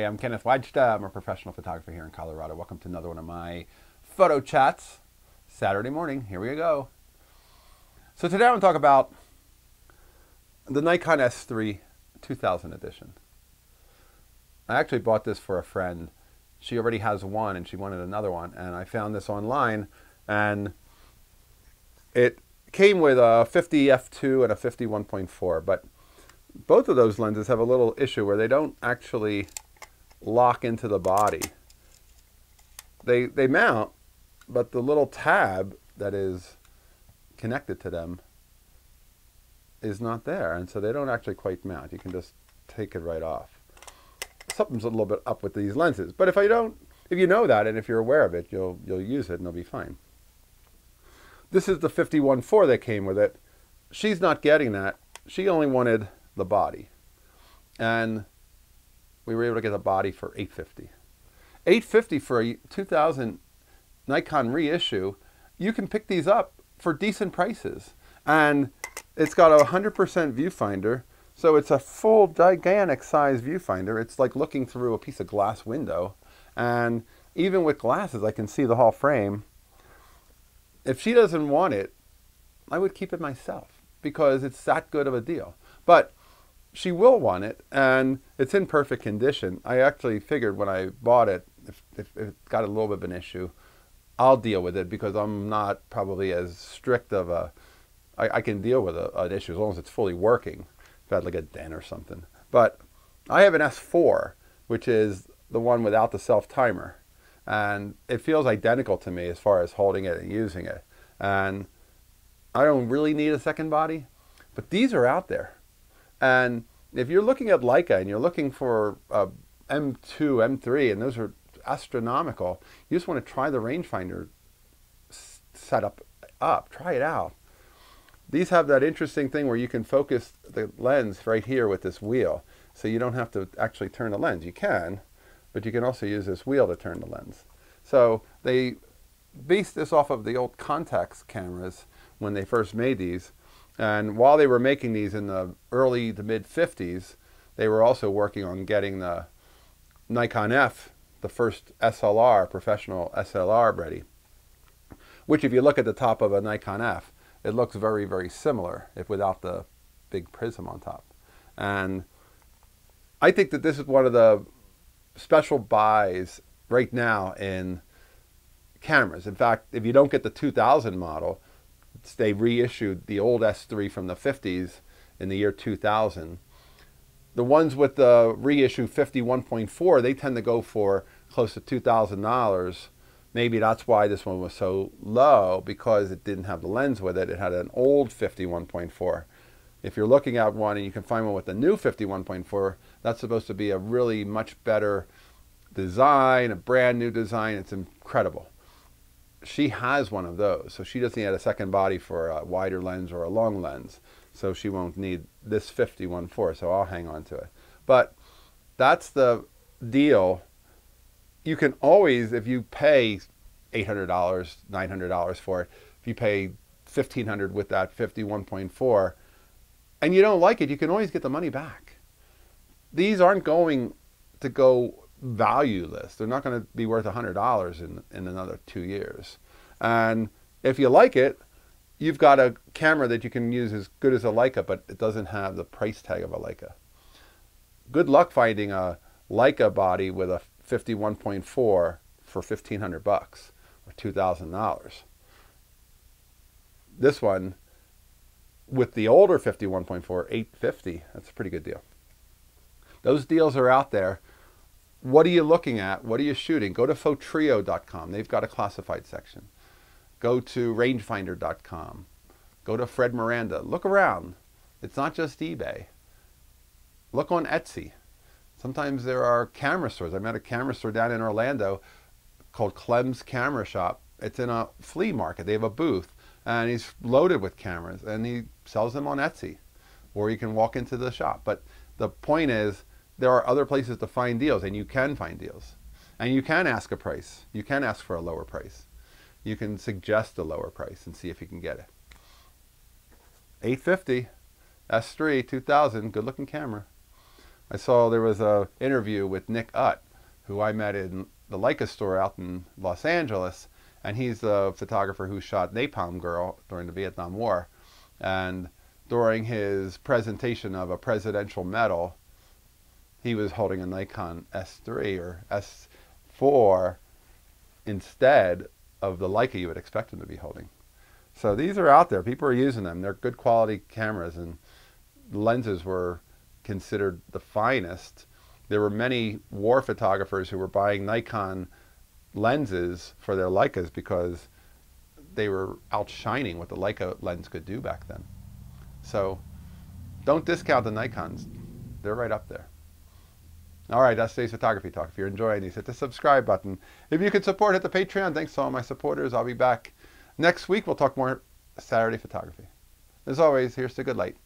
Hi, I'm Kenneth Wajda. I'm a professional photographer here in Colorado. Welcome to another one of my photo chats. Saturday morning, here we go. So today I want to talk about the Nikon S3 2000 edition. I actually bought this for a friend. She already has one and she wanted another one, and I found this online, and it came with a 50 f2 and a 50 1.4, but both of those lenses have a little issue where they don't actually lock into the body. They mount, but the little tab that is connected to them is not there, and so they don't actually quite mount. You can just take it right off. Something's a little bit up with these lenses, but if you know that and if you're aware of it, you'll use it and it'll be fine. This is the 51.4 that came with it. She's not getting that. She only wanted the body, and we were able to get the body for $850. $850 for a 2000 Nikon reissue. You can pick these up for decent prices, and it's got a 100% viewfinder, so it's a full gigantic size viewfinder. It's like looking through a piece of glass window, and even with glasses I can see the whole frame. If she doesn't want it, I would keep it myself because it's that good of a deal. But she will want it, and it's in perfect condition. I actually figured when I bought it, if it got a little bit of an issue, I'll deal with it because I'm not probably as strict of a... I can deal with an issue as long as it's fully working. If I had like a dent or something. But I have an S4, which is the one without the self-timer. And it feels identical to me as far as holding it and using it. And I don't really need a second body, but these are out there. And if you're looking at Leica and you're looking for M2, M3, and those are astronomical, you just want to try the rangefinder setup up. Try it out. These have that interesting thing where you can focus the lens right here with this wheel. So you don't have to actually turn the lens. You can, but you can also use this wheel to turn the lens. So they based this off of the old Contax cameras when they first made these. And while they were making these in the early to mid 50s, they were also working on getting the Nikon F, the first SLR, professional SLR, ready. Which if you look at the top of a Nikon F, it looks very, very similar, if without the big prism on top. And I think that this is one of the special buys right now in cameras. In fact, if you don't get the 2000 model, they reissued the old S3 from the 50s in the year 2000. The ones with the reissue 50 1.4, they tend to go for close to $2,000. Maybe that's why this one was so low, because it didn't have the lens with it. It had an old 50 1.4. If you're looking at one and you can find one with the new 50 1.4, that's supposed to be a really much better design, a brand new design. It's incredible. She has one of those, so she doesn't need a second body for a wider lens or a long lens, so she won't need this 50 1.4, so I'll hang on to it. But that's the deal. You can always, if you pay $800, $900 for it, if you pay $1,500 with that 50 1.4 and you don't like it, you can always get the money back. These aren't going to go valueless. They're not going to be worth $100 in another 2 years. And if you like it, you've got a camera that you can use as good as a Leica, but it doesn't have the price tag of a Leica. Good luck finding a Leica body with a 50 1.4 for $1,500 or $2,000. This one with the older 50 1.4, $850. That's a pretty good deal. Those deals are out there. What are you looking at? What are you shooting? Go to Photrio.com. They've got a classified section. Go to rangefinder.com. Go to Fred Miranda. Look around. It's not just eBay. Look on Etsy. Sometimes there are camera stores. I met a camera store down in Orlando called Clem's Camera Shop. It's in a flea market. They have a booth, and he's loaded with cameras, and he sells them on Etsy, or you can walk into the shop. But the point is, there are other places to find deals, and you can find deals. And you can ask a price. You can ask for a lower price. You can suggest a lower price and see if you can get it. $850, S3, 2000, good looking camera. I saw there was a interview with Nick Utt, who I met in the Leica store out in Los Angeles, and he's the photographer who shot Napalm Girl during the Vietnam War. And during his presentation of a presidential medal, he was holding a Nikon S3 or S4 instead of the Leica you would expect him to be holding. So these are out there. People are using them. They're good quality cameras, and lenses were considered the finest. There were many war photographers who were buying Nikon lenses for their Leicas because they were outshining what the Leica lens could do back then. So don't discount the Nikons. They're right up there. All right, that's today's photography talk. If you're enjoying these, hit the subscribe button. If you could support, hit the Patreon. Thanks to all my supporters. I'll be back next week. We'll talk more Saturday photography. As always, here's to good light.